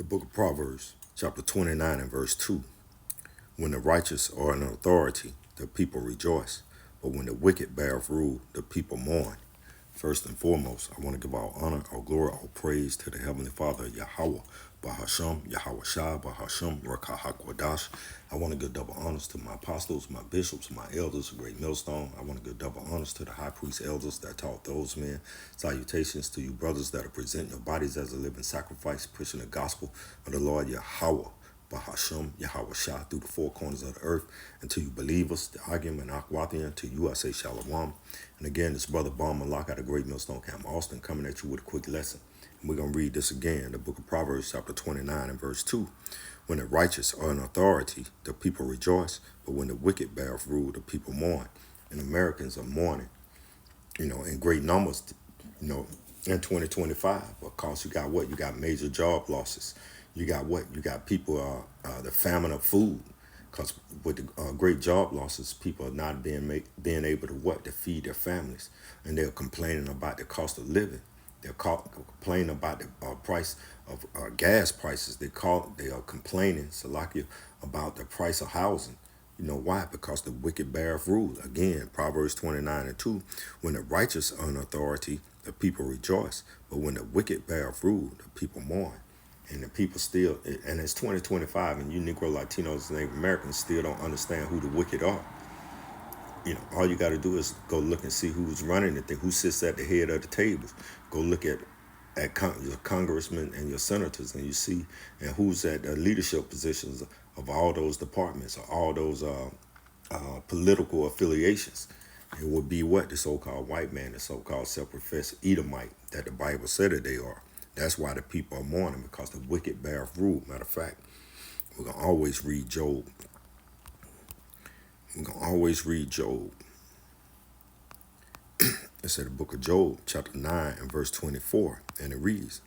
The book of Proverbs, chapter 29 and verse 2. When the righteous are in authority, the people rejoice. But when the wicked beareth rule, the people mourn. First and foremost, I want to give all honor, all glory, all praise to the Heavenly Father, Yahweh, Bahasham, Yahweh Shah, Bahasham, Rakahakwadash. I want to give double honors to my apostles, my bishops, my elders, a great millstone. I want to give double honors to the high priest elders that taught those men. Salutations to you brothers that are presenting your bodies as a living sacrifice, pushing the gospel of the Lord Yahweh. Bahasham, Yahweh Shah, through the four corners of the earth, and to you believers, the Agim and Akwathian, to you I say Shalom. And again, this brother Bon Malak out of Great Millstone Camp, Austin, coming at you with a quick lesson. And we're going to read this again, the book of Proverbs, chapter 29 and verse 2. When the righteous are in authority, the people rejoice, but when the wicked beareth rule, the people mourn. And Americans are mourning, in great numbers, in 2025, because you got what? You got major job losses. You got what? You got people, the famine of food. Because with the great job losses, people are not being able to what? To feed their families. And they're complaining about the cost of living. They're complaining about the price of gas prices. They are complaining, Salakia, about the price of housing. You know why? Because the wicked beareth rule. Again, Proverbs 29 and 2. When the righteous are in authority, the people rejoice. But when the wicked beareth rule, the people mourn. And the people still, and it's 2025, and you Negro, Latinos, and Native Americans still don't understand who the wicked are. All you got to do is go look and see who's running it, who sits at the head of the tables. Go look at your congressmen and your senators, and you see, and who's at the leadership positions of all those departments or all those political affiliations. It would be what? The so-called white man, the so-called self-professed Edomite that the Bible said that they are. That's why the people are mourning, because the wicked beareth rule. Matter of fact, we're going to always read Job. We're going to always read Job. It's in the book of Job, chapter 9 and verse 24. And it reads,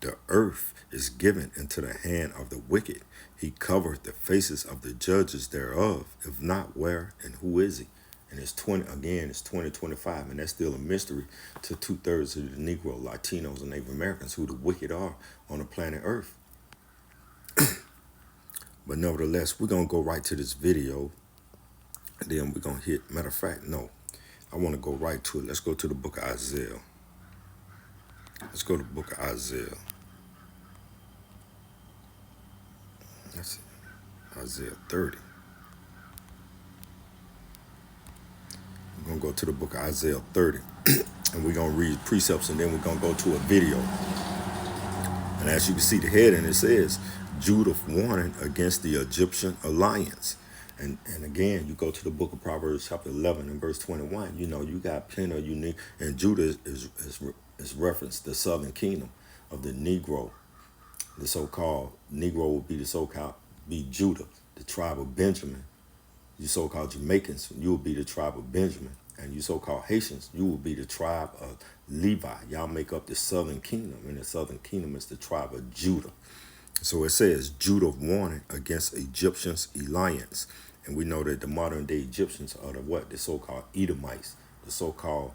the earth is given into the hand of the wicked. He covereth the faces of the judges thereof. If not, where and who is he? And it's 2025, and that's still a mystery to 2/3 of the Negro, Latinos, and Native Americans who the wicked are on the planet Earth. But nevertheless, we're going to go right to this video, and then we're going to hit, matter of fact, no, I want to go right to it. Let's go to the book of Isaiah. Let's go to the book of Isaiah. That's it. Isaiah 30. We're going to go to the book of Isaiah 30, and we're going to read precepts, and then we're going to go to a video. And as you can see, the heading, it says, Judah warning against the Egyptian alliance. And again, you go to the book of Proverbs, chapter 11 and verse 21, you got plenty of unique, and Judah is referenced the southern kingdom of the Negro. The so-called Negro would be be Judah, the tribe of Benjamin. You so-called Jamaicans, you will be the tribe of Benjamin. And you so-called Haitians, you will be the tribe of Levi. Y'all make up the southern kingdom. And the southern kingdom is the tribe of Judah. So it says, Judah warning against Egyptians' alliance. And we know that the modern day Egyptians are the so-called Edomites, the so-called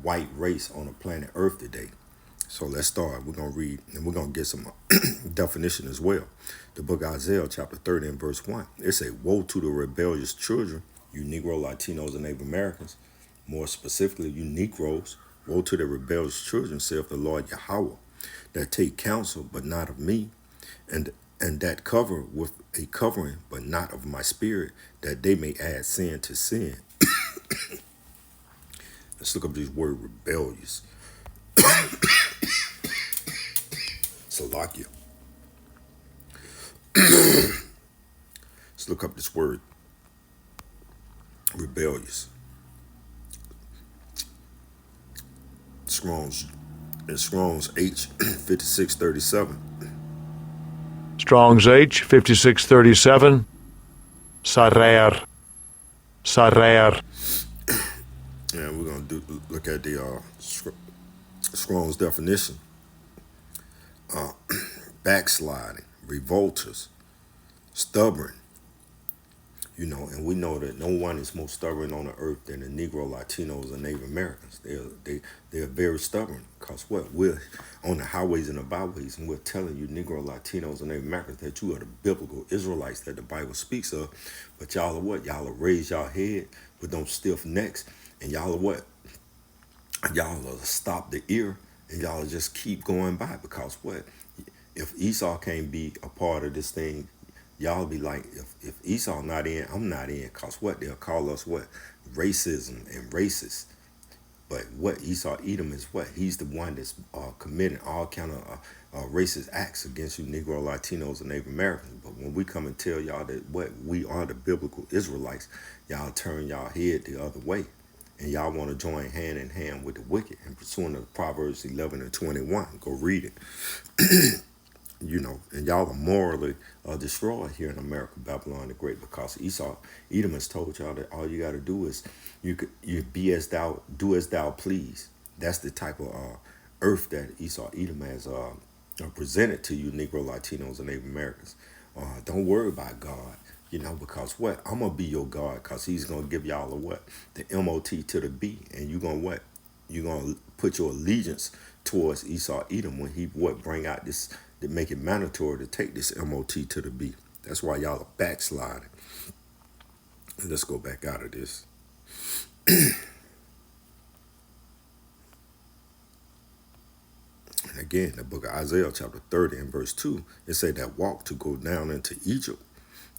white race on the planet Earth today. So let's start. We're going to read, and we're going to get some definition as well. The book of Isaiah, chapter 30 and verse 1. It says, woe to the rebellious children, you Negro, Latinos, and Native Americans. More specifically, you Negroes. Woe to the rebellious children, saith the Lord Yahweh, that take counsel, but not of me, and that cover with a covering, but not of my spirit, that they may add sin to sin. Let's look up this word rebellious. Salakia. Let's look up this word rebellious. Strong's H 5637. Strong's H 5637. Sarer. And we're going to look at the Strong's definition. Backsliding, revolters, stubborn, And we know that no one is more stubborn on the earth than the Negro, Latinos, and Native Americans. They're very stubborn because what we're on the highways and the byways, and we're telling you Negro, Latinos, and Native Americans that you are the biblical Israelites that the Bible speaks of. But y'all are what? Y'all are raise y'all head with them stiff necks, and y'all are what? Y'all are stop the ear, and y'all just keep going by because what? If Esau can't be a part of this thing, y'all be like, if Esau not in, I'm not in. Cause what? They'll call us what? Racism and racist. But what Esau Edom is what? He's the one that's committing all kind of racist acts against you Negro, Latinos, and Native Americans. But when we come and tell y'all that what we are the biblical Israelites, y'all turn y'all head the other way. And y'all want to join hand in hand with the wicked and pursuing the Proverbs 11 and 21. Go read it. And y'all are morally destroyed here in America, Babylon the Great, because Esau, Edom has told y'all that all you got to do is you be as thou, do as thou please. That's the type of earth that Esau, Edom has presented to you, Negro, Latinos, and Native Americans. Don't worry about God, because what? I'm going to be your God because he's going to give y'all a what? The MOT to the B. And you going to what? You're going to put your allegiance towards Esau, Edom when he what bring out this, to make it mandatory to take this MOT to the B. That's why y'all are backsliding. Let's go back out of this. And again, the book of Isaiah, chapter 30 and verse 2, it said that walk to go down into Egypt.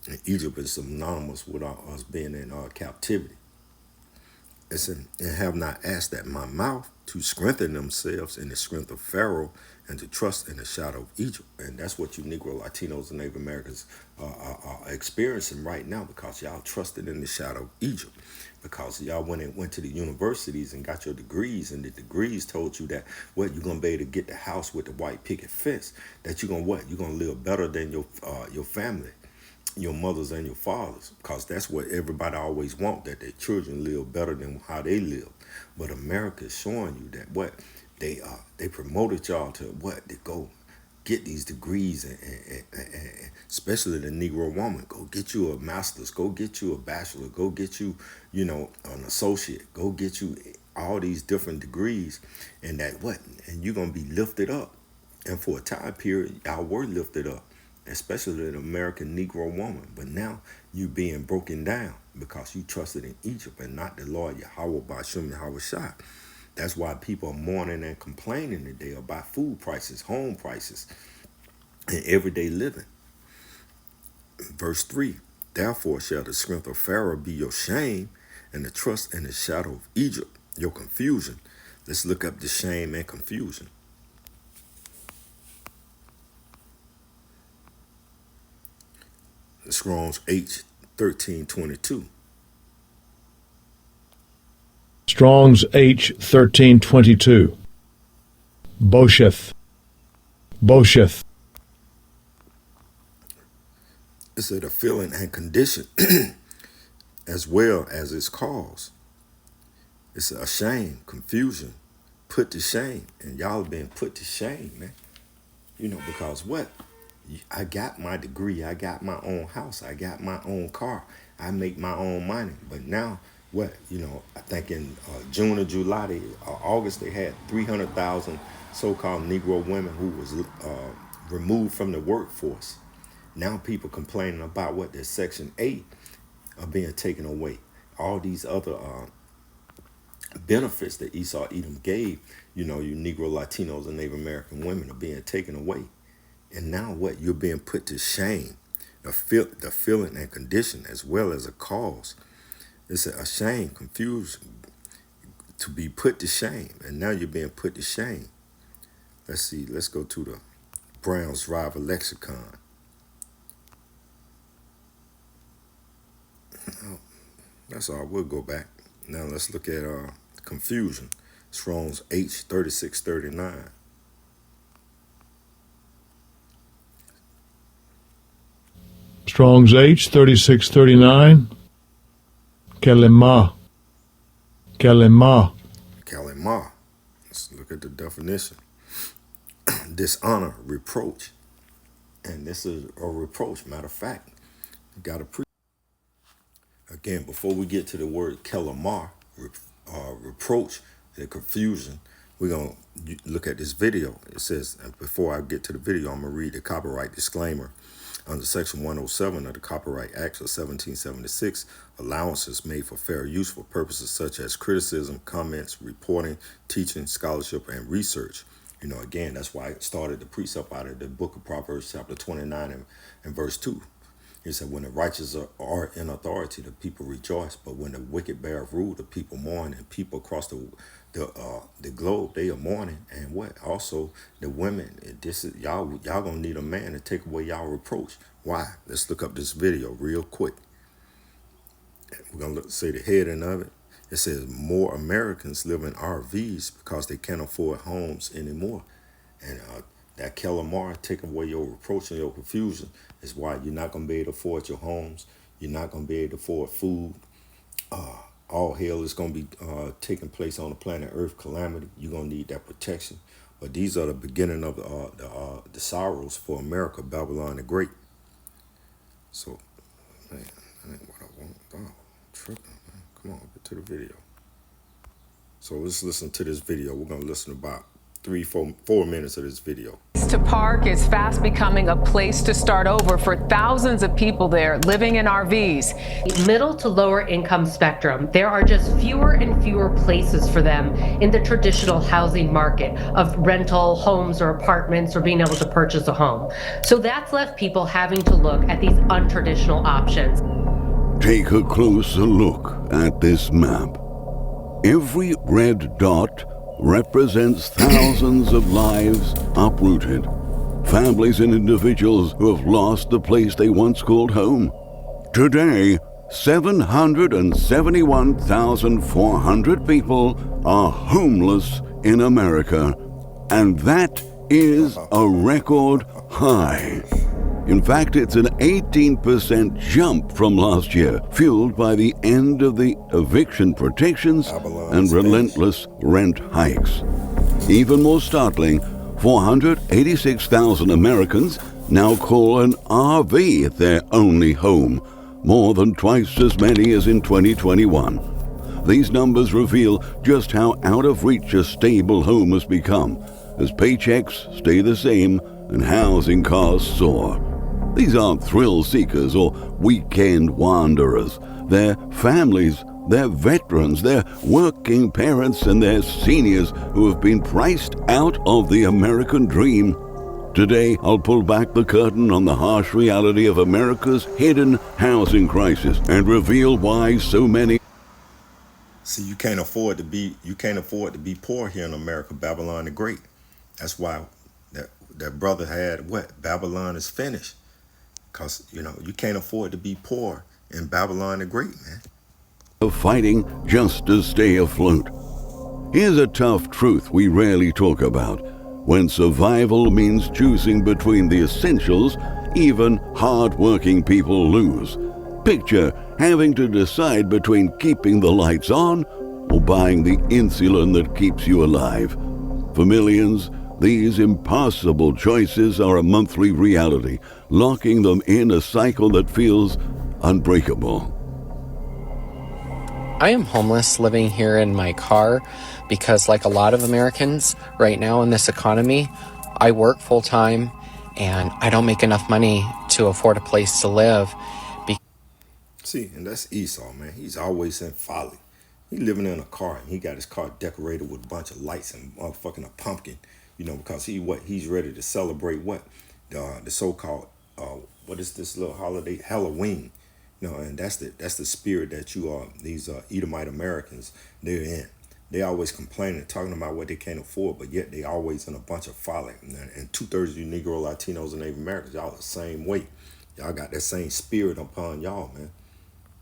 And Egypt is synonymous with us being in captivity. It said, and have not asked at my mouth to strengthen themselves in the strength of Pharaoh and to trust in the shadow of Egypt. And that's what you Negro, Latinos, and Native Americans are experiencing right now because y'all trusted in the shadow of Egypt. Because y'all went to the universities and got your degrees, and the degrees told you that what you're gonna be able to get the house with the white picket fence, that you're gonna what? You're gonna live better than your family, your mothers and your fathers, because that's what everybody always want, that their children live better than how they live. But America is showing you that what they promoted y'all to what to go get these degrees and especially the Negro woman, go get you a master's, go get you a bachelor, go get you an associate, go get you all these different degrees, and that what, and you're gonna be lifted up. And for a time period, y'all were lifted up, especially the American Negro woman. But now you being broken down because you trusted in Egypt and not the Lord Yahweh Bashum Yahweh Shai. That's why people are mourning and complaining today about food prices, home prices, and everyday living. Verse 3, therefore shall the strength of Pharaoh be your shame, and the trust in the shadow of Egypt your confusion. Let's look up the shame and confusion. Strong's H 1322. Strong's H 1322. Bosheth. Bosheth. It said a feeling and condition as well as its cause. It's a shame, confusion, put to shame. And y'all have been put to shame, man. Because what? I got my degree. I got my own house. I got my own car. I make my own money. But now, what? I think in June or July, August, they had 300,000 so-called Negro women who was removed from the workforce. Now people complaining about what their Section 8 are being taken away. All these other benefits that Esau Edom gave, you Negro, Latinos, and Native American women are being taken away. And now what? You're being put to shame. The feeling and condition as well as a cause. It's a shame, confusion, to be put to shame. And now you're being put to shame. Let's see. Let's go to the Brown's Rival Lexicon. That's all. We'll go back. Now let's look at confusion. Strong's H 3639. Strong's H 3639. Kelema. Kelema. Kalimah. Let's look at the definition. Dishonor, reproach. And this is a reproach. Matter of fact, you got to preach. again, before we get to the word kelamar, reproach, the confusion, we're going to look at this video. It says, and before I get to the video, I'm going to read the copyright disclaimer. Under Section 107 of the Copyright Act of 1776, allowances made for fair use for purposes such as criticism, comments, reporting, teaching, scholarship, and research. Again, that's why I started the precept out of the book of Proverbs, chapter 29 and verse 2. He said, when the righteous are in authority, the people rejoice. But when the wicked bear rule, the people mourn. And people across the globe, they are mourning. And what? Also, the women. This is y'all gonna need a man to take away y'all reproach. Why? Let's look up this video real quick. We're gonna say the heading of it. It says more Americans live in RVs because they can't afford homes anymore. And that Kelamar, take away your reproach and your confusion, is why you're not going to be able to afford your homes. You're not going to be able to afford food. All hell is going to be taking place on the planet Earth calamity. You're going to need that protection. But these are the beginning of the sorrows for America, Babylon the Great. So, man, that ain't what I want. Oh, tripping, man. Come on, get to the video. So let's listen to this video. We're going to listen to about 4 minutes of this video. To park is fast becoming a place to start over for thousands of people there living in RVs. Middle to lower income spectrum, there are just fewer and fewer places for them in the traditional housing market of rental homes or apartments or being able to purchase a home. So that's left people having to look at these untraditional options. Take a closer look at this map. Every red dot represents thousands of lives uprooted, families and individuals who have lost the place they once called home. Today, 771,400 people are homeless in America, and that is a record high. In fact, it's an 18% jump from last year, fueled by the end of the eviction protections and relentless rent hikes. Even more startling, 486,000 Americans now call an RV their only home, more than twice as many as in 2021. These numbers reveal just how out of reach a stable home has become, as paychecks stay the same and housing costs soar. These aren't thrill seekers or weekend wanderers. They're families, they're veterans, they're working parents, and they're seniors who have been priced out of the American dream. Today, I'll pull back the curtain on the harsh reality of America's hidden housing crisis and reveal why so many. See, you can't afford to be poor here in America, Babylon the Great. That's why that brother had what? Babylon is finished. Because, you can't afford to be poor in Babylon the Great, man. Of fighting just to stay afloat. Here's a tough truth we rarely talk about. When survival means choosing between the essentials, even hard-working people lose. Picture having to decide between keeping the lights on or buying the insulin that keeps you alive. For millions, these impossible choices are a monthly reality, locking them in a cycle that feels unbreakable. I am homeless, living here in my car because, like a lot of Americans right now in this economy, I work full-time and I don't make enough money to afford a place to live. See, and that's Esau, man. He's always in folly. He living in a car and he got his car decorated with a bunch of lights and motherfucking a pumpkin. Because he's ready to celebrate what? The so-called, what is this little holiday? Halloween. And that's the spirit that these Edomite Americans, they're in. They always complaining, talking about what they can't afford, but yet they always in a bunch of folly. And 2/3 of you Negro, Latinos, and Native Americans, y'all the same way. Y'all got that same spirit upon y'all, man.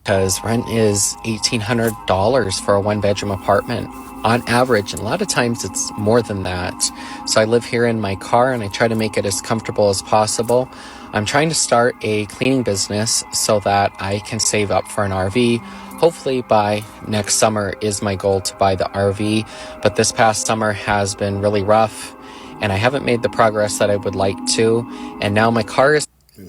Because rent is $1,800 for a one-bedroom apartment on average, and a lot of times it's more than that. So I live here in my car and I try to make it as comfortable as possible. I'm trying to start a cleaning business so that I can save up for an RV. Hopefully by next summer is my goal to buy the RV, but this past summer has been really rough and I haven't made the progress that I would like to, and now my car is on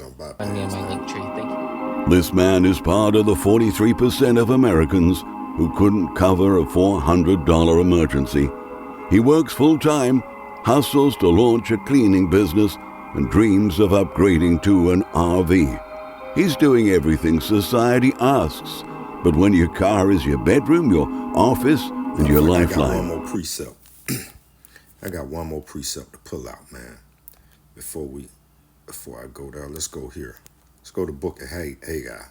me in my link tree. Thank you. This man is part of the 43% of Americans who couldn't cover a $400 emergency. He works full-time, hustles to launch a cleaning business, and dreams of upgrading to an RV. He's doing everything society asks, but when your car is your bedroom, your office, and your lifeline. I got one more precept. I got one more precept to pull out, man. Before I go there, let's go here. Let's go to the book of Haggai.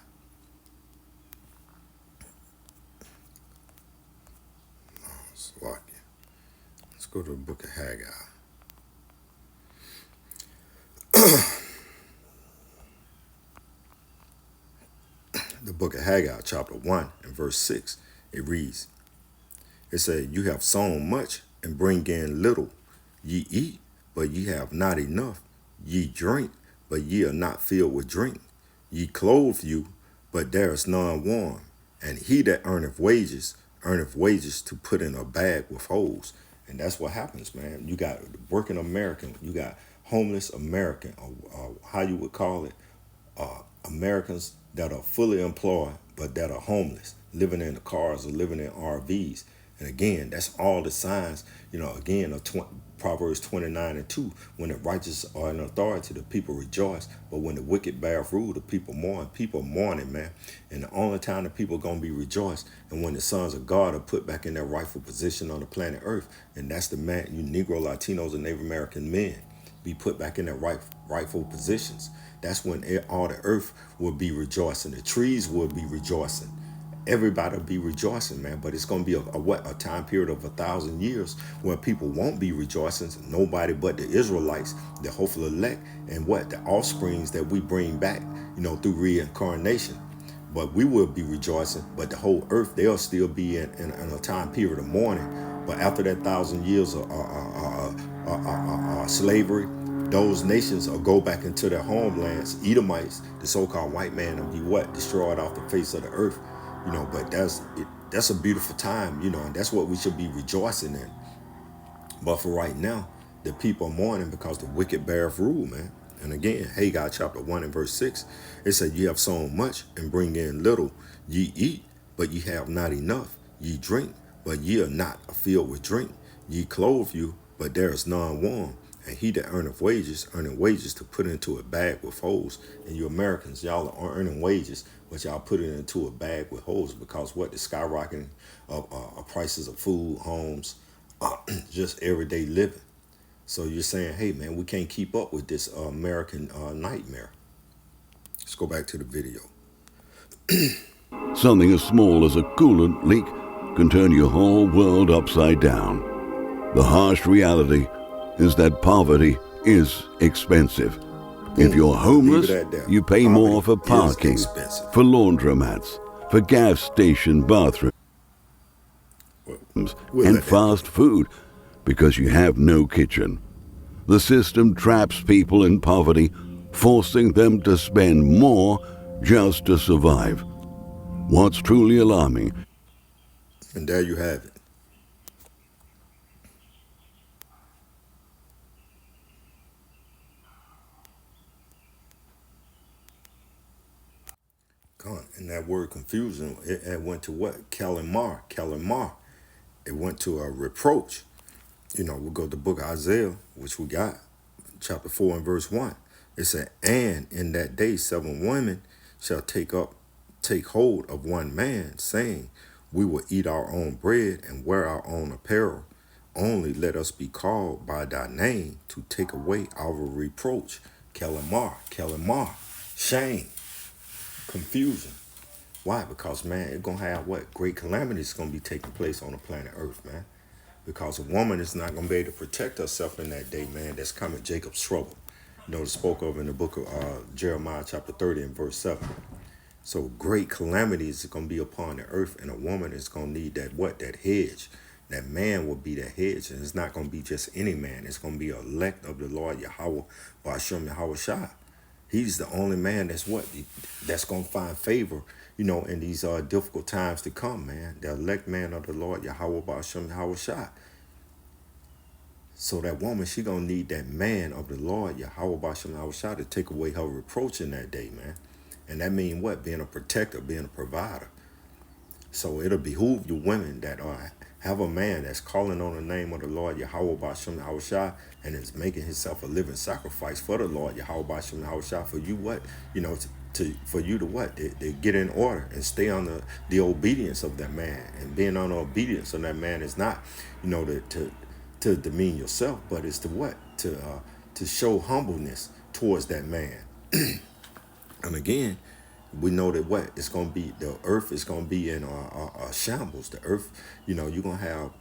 Let's go to the book of Haggai. The book of Haggai, chapter 1 and verse 6, it reads, it said, you have sown much and bring in little. Ye eat, but ye have not enough. Ye drink, but ye are not filled with drink. Ye clothe you, but there is none warm. And he that earneth wages to put in a bag with holes. And that's what happens, man. You got working American, you got homeless American, how you would call it, Americans that are fully employed, but that are homeless, living in the cars or living in RVs. And again, that's all the signs, again, of Proverbs 29:2, when the righteous are in authority, the people rejoice. But when the wicked bear rule, the people mourn. People mourning, man. And the only time the people are going to be rejoiced and when the sons of God are put back in their rightful position on the planet Earth. And that's the man, you Negro, Latinos, and Native American men be put back in their rightful positions. That's when all the earth will be rejoicing. The trees will be rejoicing. Everybody will be rejoicing, man. But it's going to be a time period of 1,000 years where people won't be rejoicing. Nobody but the Israelites, the hopeful elect, and the offsprings that we bring back, through reincarnation. But we will be rejoicing. But the whole earth, they'll still be in a time period of mourning. But after that 1,000 years of slavery, those nations will go back into their homelands. Edomites, the so-called white man, will be destroyed off the face of the earth. But that's a beautiful time, and that's what we should be rejoicing in. But for right now, the people are mourning because the wicked beareth rule, man. And again, Haggai chapter 1 and verse 6, it said, ye have sown much and bring in little. Ye eat, but ye have not enough. Ye drink, but ye are not filled with drink. Ye clothe you, but there is none warm. And he that earning wages to put into a bag with holes. And you Americans, y'all are earning wages, but y'all put it into a bag with holes because the skyrocketing of prices of food, homes, just everyday living. So you're saying, hey, man, we can't keep up with this American nightmare. Let's go back to the video. Something as small as a coolant leak can turn your whole world upside down. The harsh reality is that poverty is expensive. If you're homeless, you pay more for parking, for laundromats, for gas station bathrooms, and fast food because you have no kitchen. The system traps people in poverty, forcing them to spend more just to survive. What's truly alarming, and there you have it. And that word confusion, it went to what? Kalimar. It went to a reproach. We'll go to the book of Isaiah, which we got, chapter 4 and verse 1. It said, and in that day 7 women shall take hold of one man, saying, we will eat our own bread and wear our own apparel. Only let us be called by thy name to take away our reproach. Kalimar, shame, confusion. Why? Because, man, it's going to have great calamities going to be taking place on the planet Earth, man. Because a woman is not going to be able to protect herself in that day, man. That's coming Jacob's trouble. It's spoke of in the book of Jeremiah chapter 30 and verse 7. So great calamities are going to be upon the earth, and a woman is going to need that hedge. That man will be the hedge, and it's not going to be just any man. It's going to be an elect of the Lord Yahweh, Ba'ashem Yahweh Shai. He's the only man that's going to find favor, in these difficult times to come, man. The elect man of the Lord Yahweh Ba'ashem Yahweh Shai. So that woman, she going to need that man of the Lord Yahweh Ba'ashem Yahweh Shai to take away her reproach in that day, man. And that means what? Being a protector, being a provider. So it'll behoove you women that have a man that's calling on the name of the Lord Yahweh Bashem Yahushua and is making himself a living sacrifice for the Lord Yahweh Bashem Yahushua for you what? For you to what? To get in order and stay on the obedience of that man. And being on the obedience of that man is not, to demean yourself, but it's to what? To show humbleness towards that man. And again, we know that what it's going to be, the earth is going to be in shambles. The earth, you're going to have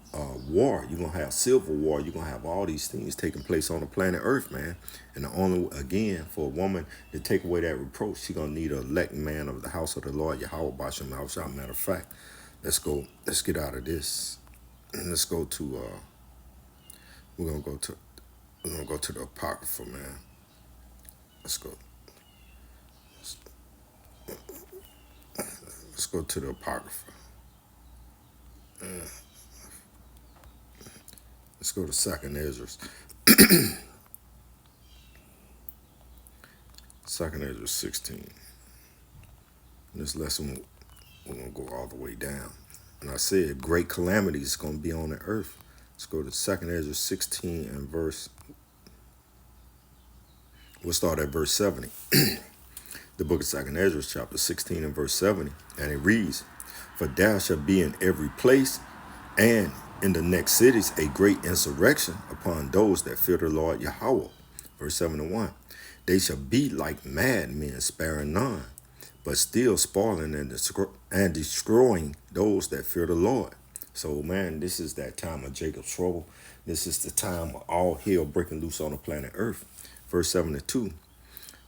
war. You're going to have civil war. You're going to have all these things taking place on the planet Earth, man. And the only, again, for a woman to take away that reproach, she's going to need an elect man of the house of the Lord, Yahweh Bashem Yahushua. Matter of fact, let's get out of this. And let's go to, we're going to go to the Apocrypha, man. Let's go. Let's go to the Apocrypha. Let's go to 2nd Ezra. 2nd Ezra 16. In this lesson, we're going to go all the way down. And I said, great calamity is going to be on the earth. Let's go to 2nd Ezra 16 and verse. We'll start at verse 70. The book of 2nd Ezra, chapter 16 and verse 70. And it reads, for there shall be in every place and in the next cities a great insurrection upon those that fear the Lord Yahweh. Verse 71. They shall be like madmen, sparing none, but still spoiling and destroying those that fear the Lord. So, man, this is that time of Jacob's trouble. This is the time of all hell breaking loose on the planet Earth. Verse 72.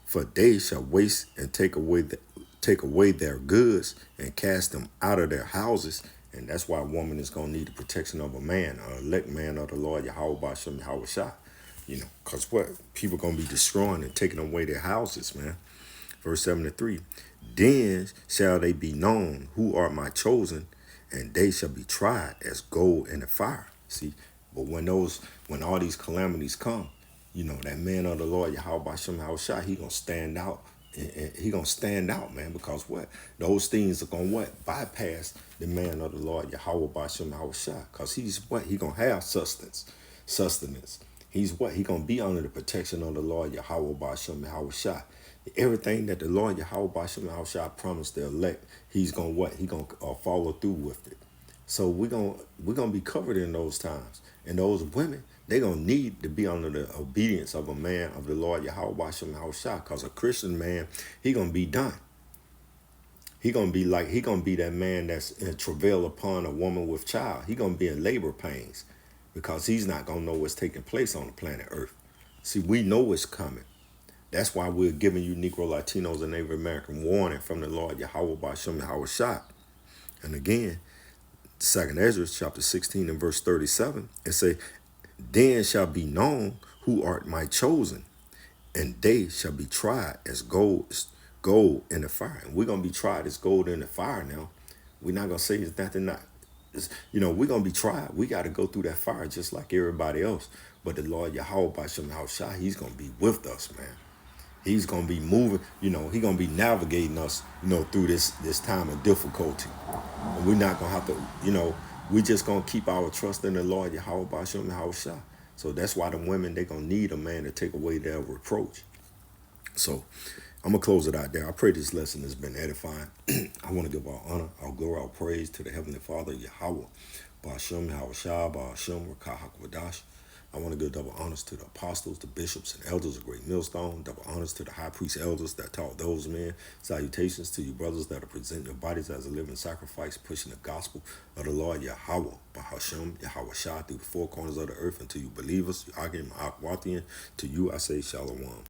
For they shall waste and take away their goods and cast them out of their houses. And that's why a woman is going to need the protection of a man, an elect man of the Lord Yahweh Bashem Yahushua. Because what? People going to be destroying and taking away their houses, man. Verse 73. Then shall they be known who are my chosen, and they shall be tried as gold in the fire. See, but when all these calamities come, that man of the Lord, Yahweh Bashem Yahushua, he going to stand out. And he going to stand out, man, because what? Those things are going to what? Bypass the man of the Lord, Yahweh Bashem Yahushua. Because he's what? He going to have sustenance. He's what? He going to be under the protection of the Lord, Yahweh Bashem Yahushua. Everything that the Lord, Yahweh Bashem Yahushua promised the elect, he's going to what? He going to follow through with it. So we're gonna be covered in those times. And those women, they're going to need to be under the obedience of a man of the Lord Yahweh Bashem Yahushua. Because a Christian man, he going to be done. He going to be that man that's in travail upon a woman with child. He going to be in labor pains because he's not going to know what's taking place on the planet Earth. See, we know what's coming. That's why we're giving you Negro, Latinos, and Native American warning from the Lord Yahweh Bashem Yahushua. And again, 2nd Ezra, chapter 16 and verse 37, it say, then shall be known who art my chosen, and they shall be tried as gold in the fire. And we're going to be tried as gold in the fire now. We're not going to say it's nothing not. We're going to be tried. We got to go through that fire just like everybody else. But the Lord Yahweh Bashem Yahushua, he's going to be with us, man. He's going to be moving, he's going to be navigating us, through this time of difficulty. And we're not going to have to, we just going to keep our trust in the Lord Yahweh Bashem Yahushua. So that's why the women, they're going to need a man to take away their reproach. So I'm going to close it out there. I pray this lesson has been edifying. I want to give our honor, our glory, our praise to the Heavenly Father, Yahweh Bashem Yahushua, Bashem Rakahakawadash. I want to give double honors to the apostles, the bishops, and elders of Great Millstone. Double honors to the high priest elders that taught those men. Salutations to you brothers that are presenting your bodies as a living sacrifice, pushing the gospel of the Lord Yahweh, Bahashem, Yahweh Shah, through the four corners of the earth. And to you believers, you Agim, Akwathian, to you I say Shalom.